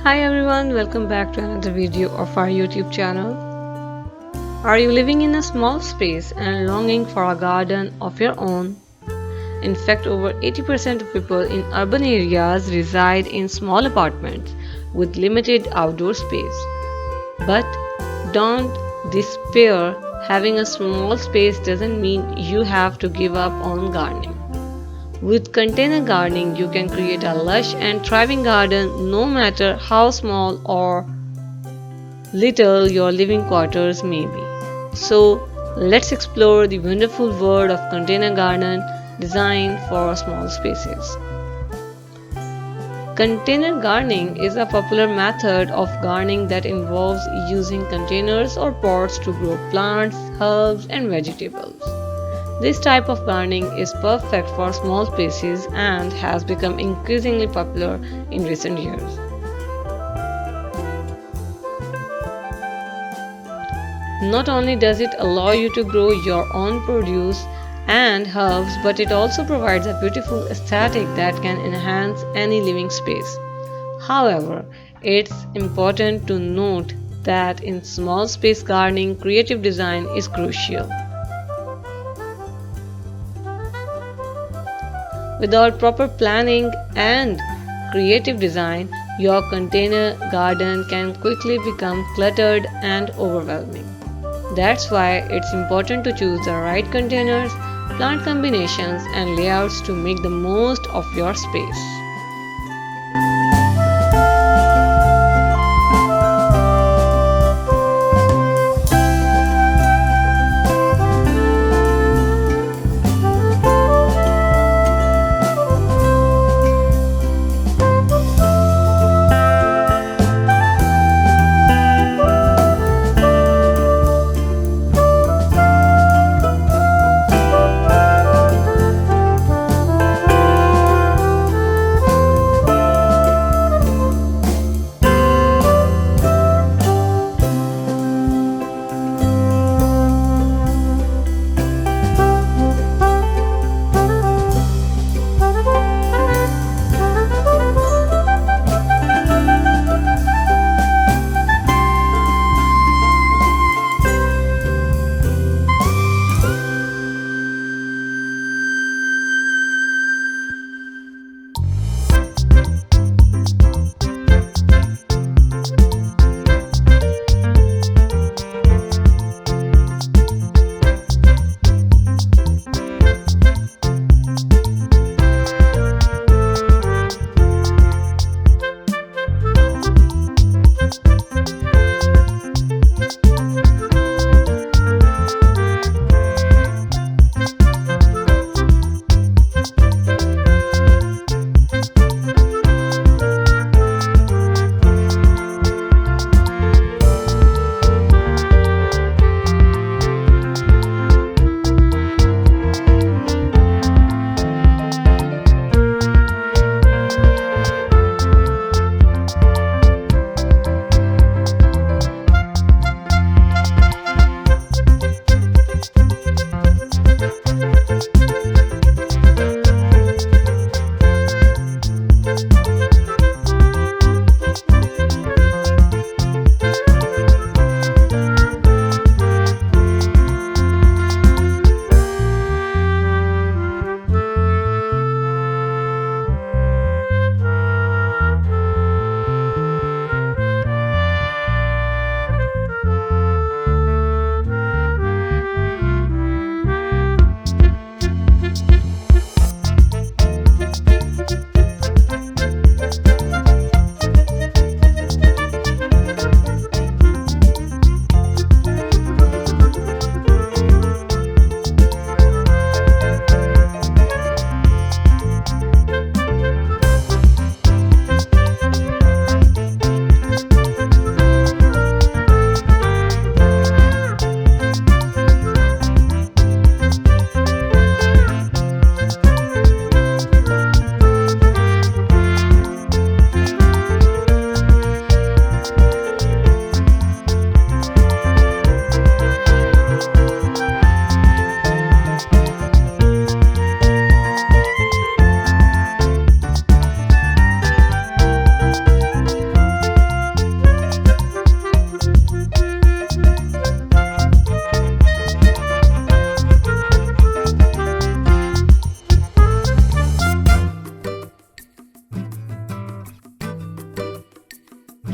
Hi everyone, welcome back to another video of our YouTube channel. Are you living in a small space and longing for a garden of your own? In fact, over 80% of people in urban areas reside in small apartments with limited outdoor space. But don't despair, having a small space doesn't mean you have to give up on gardening. With container gardening, you can create a lush and thriving garden no matter how small or little your living quarters may be. So, let's explore the wonderful world of container garden designed for small spaces. Container gardening is a popular method of gardening that involves using containers or pots to grow plants, herbs, and vegetables. This type of gardening is perfect for small spaces and has become increasingly popular in recent years. Not only does it allow you to grow your own produce and herbs, but it also provides a beautiful aesthetic that can enhance any living space. However, it's important to note that in small space gardening, creative design is crucial. Without proper planning and creative design, your container garden can quickly become cluttered and overwhelming. That's why it's important to choose the right containers, plant combinations, and layouts to make the most of your space.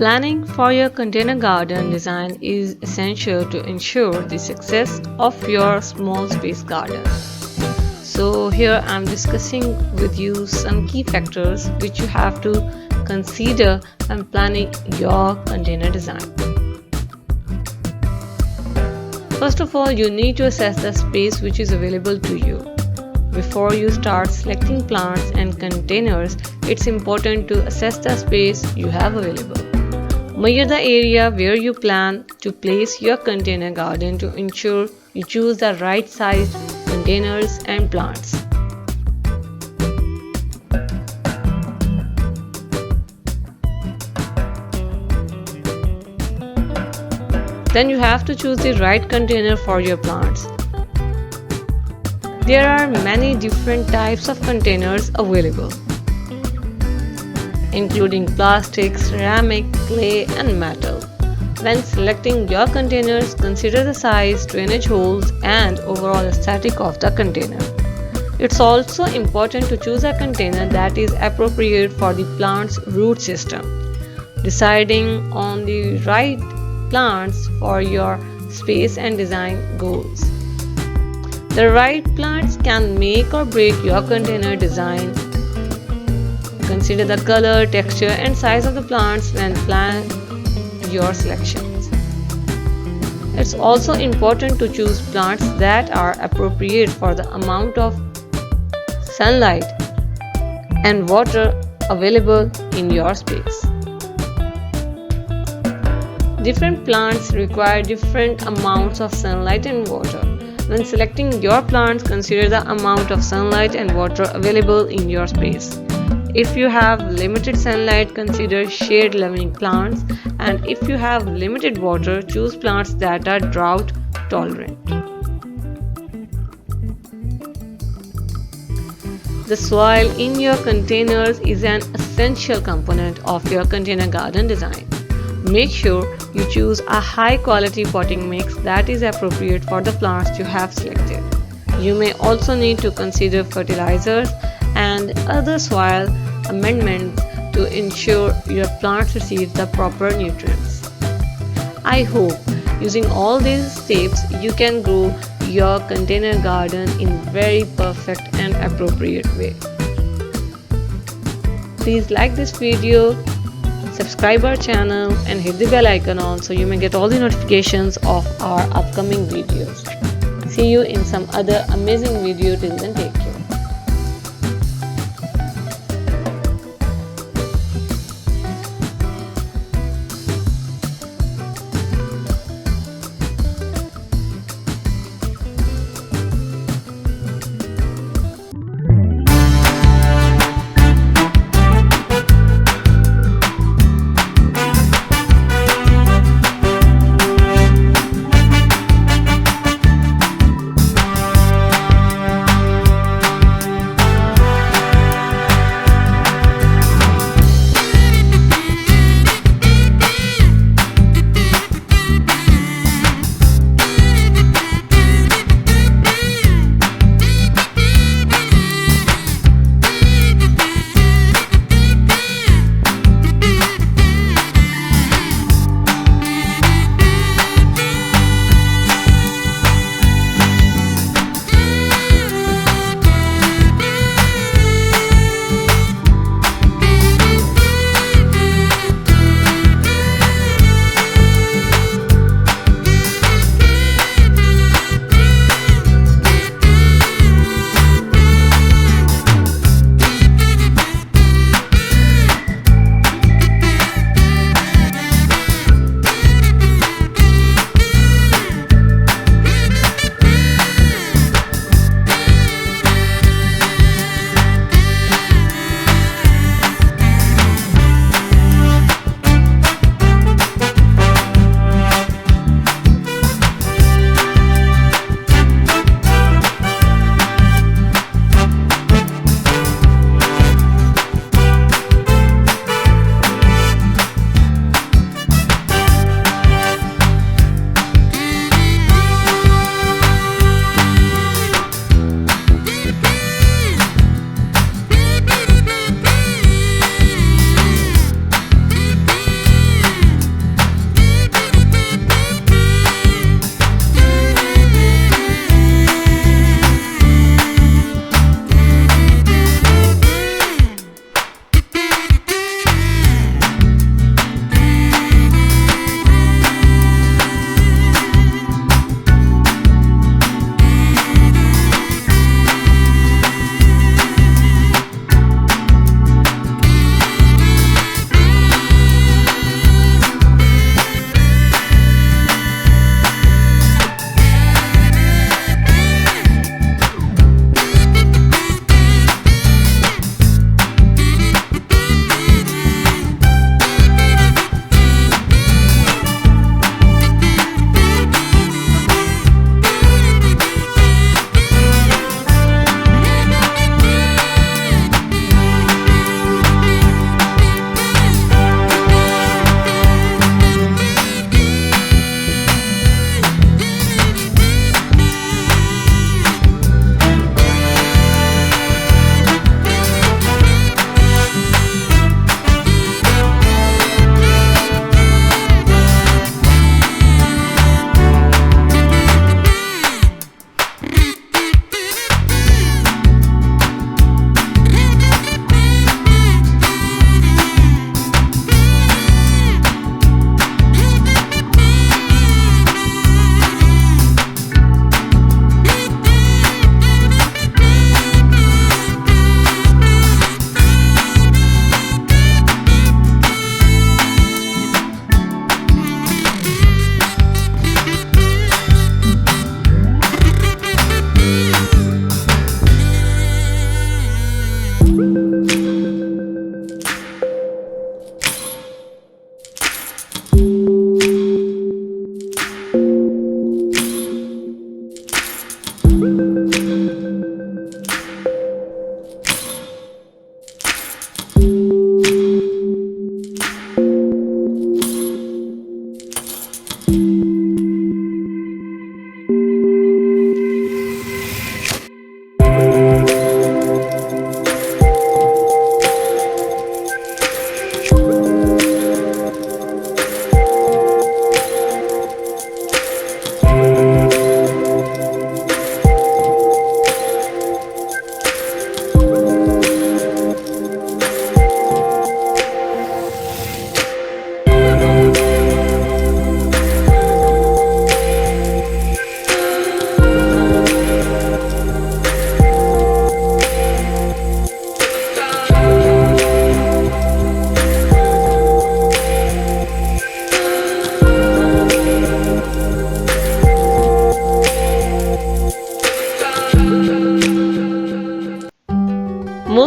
Planning for your container garden design is essential to ensure the success of your small space garden. So here I'm discussing with you some key factors which you have to consider when planning your container design. First of all, you need to assess the space which is available to you. Before you start selecting plants and containers, it's important to assess the space you have available. Measure the area where you plan to place your container garden to ensure you choose the right sized containers and plants. Then you have to choose the right container for your plants. There are many different types of containers available, including plastic, ceramic, clay, and metal. When selecting your containers, consider the size, drainage holes, and overall aesthetic of the container. It's also important to choose a container that is appropriate for the plant's root system. Deciding on the right plants for your space and design goals. The right plants can make or break your container design. Consider the color, texture, and size of the plants when planning your selections. It's also important to choose plants that are appropriate for the amount of sunlight and water available in your space. Different plants require different amounts of sunlight and water. When selecting your plants, consider the amount of sunlight and water available in your space. If you have limited sunlight, consider shade-loving plants, and if you have limited water, choose plants that are drought tolerant. The soil in your containers is an essential component of your container garden design. Make sure you choose a high-quality potting mix that is appropriate for the plants you have selected. You may also need to consider fertilizers and other soil amendments to ensure your plants receive the proper nutrients. I hope using all these steps you can grow your container garden in very perfect and appropriate way. Please like this video, subscribe our channel and hit the bell icon on so you may get all the notifications of our upcoming videos. See you in some other amazing video. Till then, take care.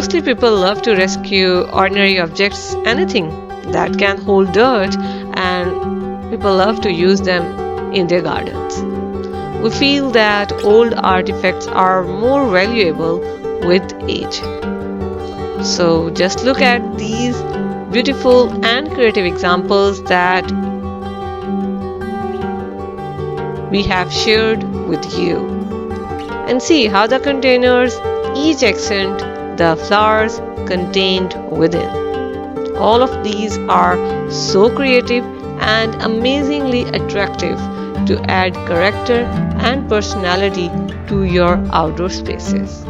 Mostly people love to rescue ordinary objects, anything that can hold dirt, and people love to use them in their gardens. We feel that old artifacts are more valuable with age. So just look at these beautiful and creative examples that we have shared with you, and see how the containers each accent the flowers contained within. All of these are so creative and amazingly attractive to add character and personality to your outdoor spaces.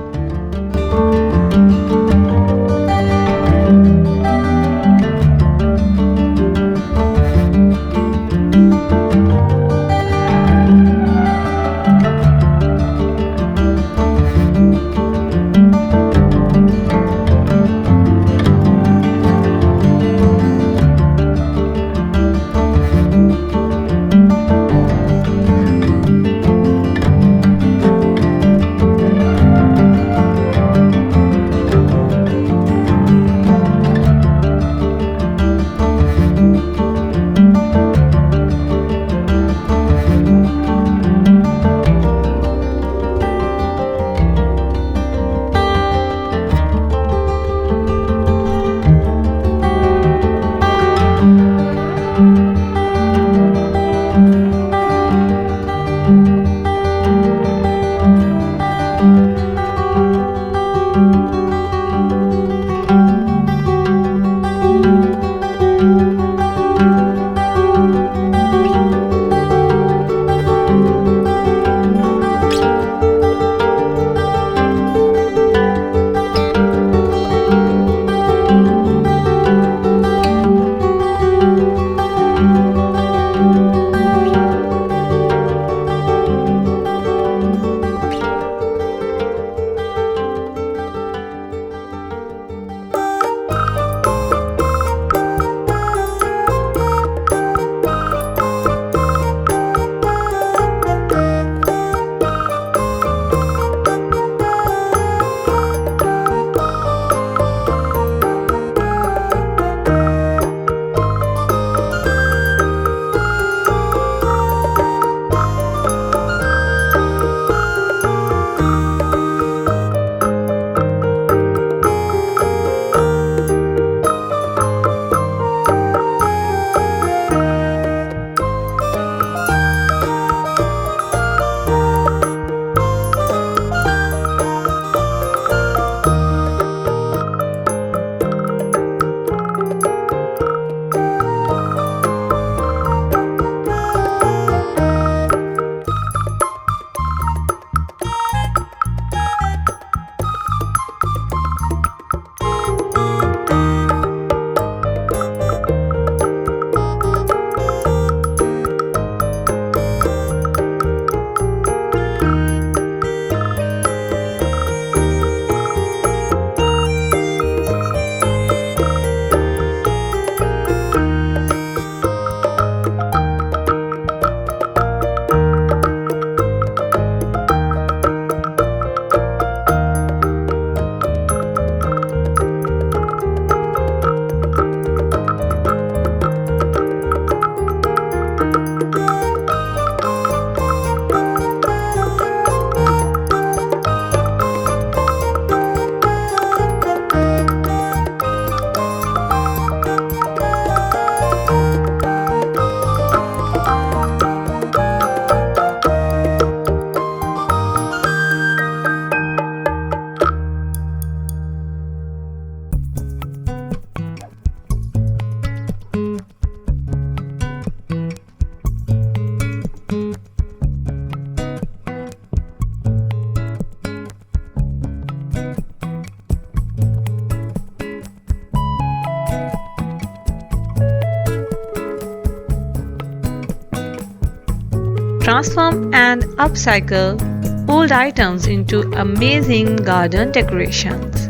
Transform and upcycle old items into amazing garden decorations.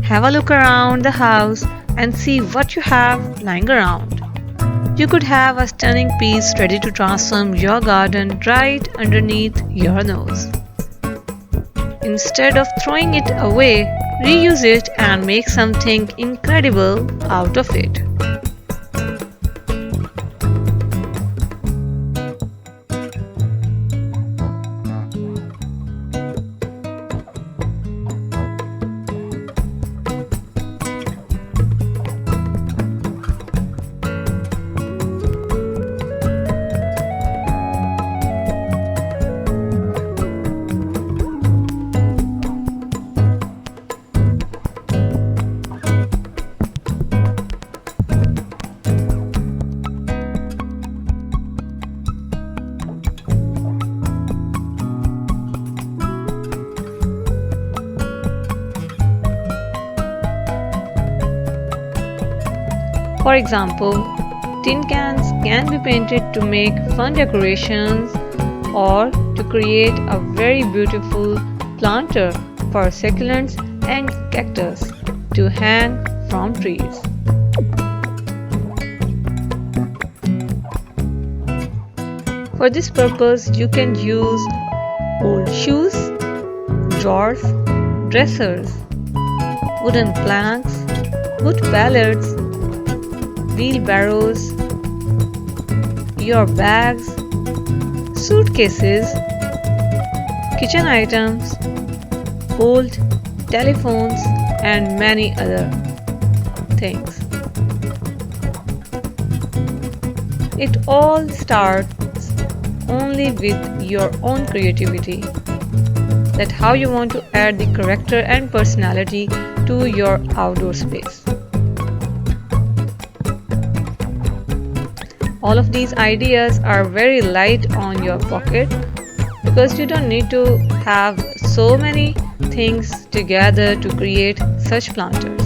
Have a look around the house and see what you have lying around. You could have a stunning piece ready to transform your garden right underneath your nose. Instead of throwing it away, reuse it, and make something incredible out of it. For example, tin cans can be painted to make fun decorations or to create a very beautiful planter for succulents and cactus to hang from trees. For this purpose, you can use old shoes, drawers, dressers, wooden planks, wood pallets, wheelbarrows, your bags, suitcases, kitchen items, old telephones, and many other things. It all starts only with your own creativity. That's how you want to add the character and personality to your outdoor space. All of these ideas are very light on your pocket because you don't need to have so many things together to create such planters.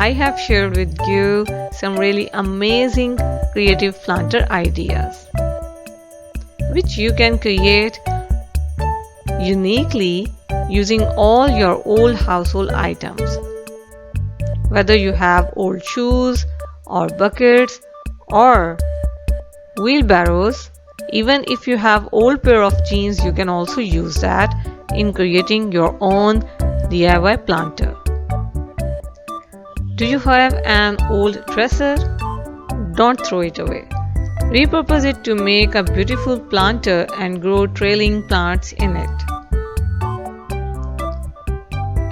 I have shared with you some really amazing creative planter ideas which you can create uniquely using all your old household items. Whether you have old shoes or buckets or wheelbarrows, even if you have old pair of jeans, you can also use that in creating your own DIY planter. Do you have an old dresser? Don't throw it away. Repurpose it to make a beautiful planter and grow trailing plants in it.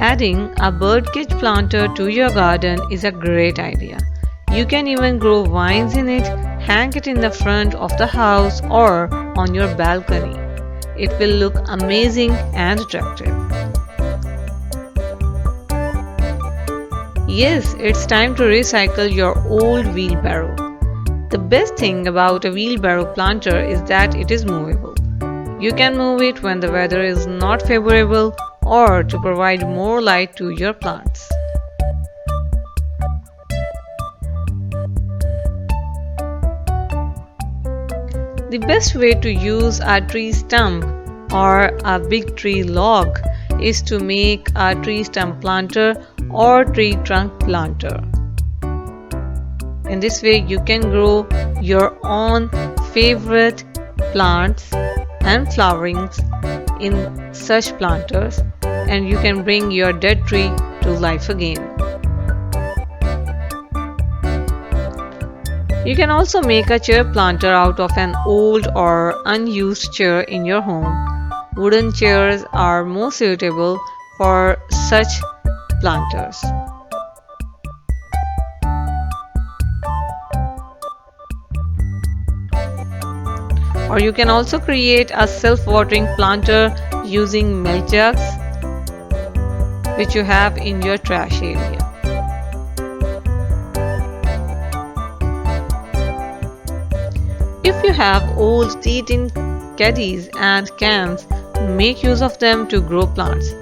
Adding a birdcage planter to your garden is a great idea. You can even grow vines in it, hang it in the front of the house or on your balcony. It will look amazing and attractive. Yes, it's time to recycle your old wheelbarrow. The best thing about a wheelbarrow planter is that it is movable. You can move it when the weather is not favorable or to provide more light to your plants. The best way to use a tree stump or a big tree log is to make a tree stump planter or tree trunk planter. In this way, you can grow your own favorite plants and flowerings in such planters, and you can bring your dead tree to life again. You can also make a chair planter out of an old or unused chair in your home. Wooden chairs are more suitable for such planters. Or you can also create a self-watering planter using milk jugs which you have in your trash area. If you have old tea-tin caddies and cans, make use of them to grow plants.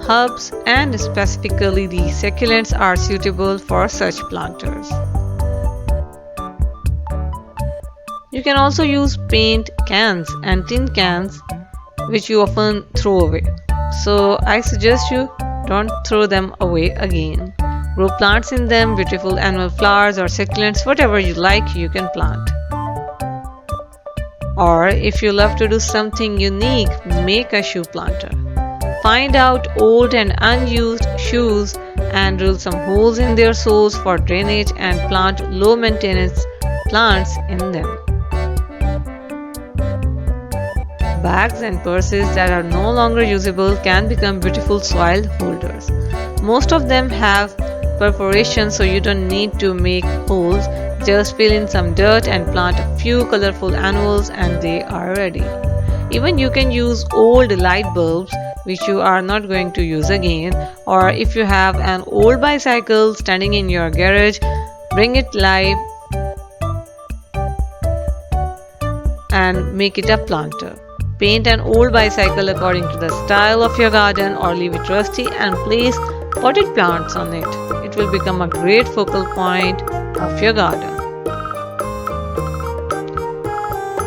Herbs and specifically the succulents are suitable for such planters. You can also use paint cans and tin cans which you often throw away. So I suggest you don't throw them away again. Grow plants in them, beautiful annual flowers or succulents, whatever you like you can plant. Or if you love to do something unique, make a shoe planter. Find out old and unused shoes and drill some holes in their soles for drainage and plant low maintenance plants in them. Bags and purses that are no longer usable can become beautiful soil holders. Most of them have perforations, so you don't need to make holes. Just fill in some dirt and plant a few colorful annuals and they are ready. Even you can use old light bulbs which you are not going to use again, or if you have an old bicycle standing in your garage, bring it live and make it a planter. Paint an old bicycle according to the style of your garden or leave it rusty and place potted plants on it. It will become a great focal point of your garden.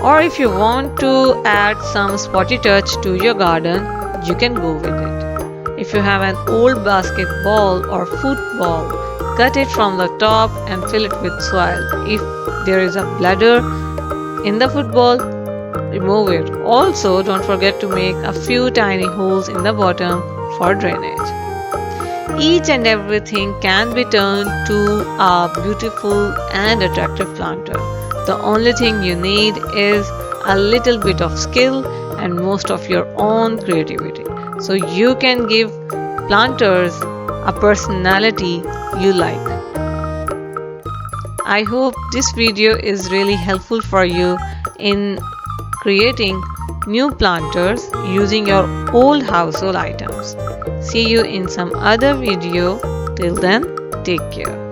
Or if you want to add some spotty touch to your garden, you can go with it. If you have an old basketball or football, cut it from the top and fill it with soil. If there is a bladder in the football, remove it. Also, don't forget to make a few tiny holes in the bottom for drainage. Each and everything can be turned to a beautiful and attractive planter. The only thing you need is a little bit of skill and most of your own creativity. So you can give planters a personality you like. I hope this video is really helpful for you in creating new planters using your old household items. See you in some other video. Till then, take care.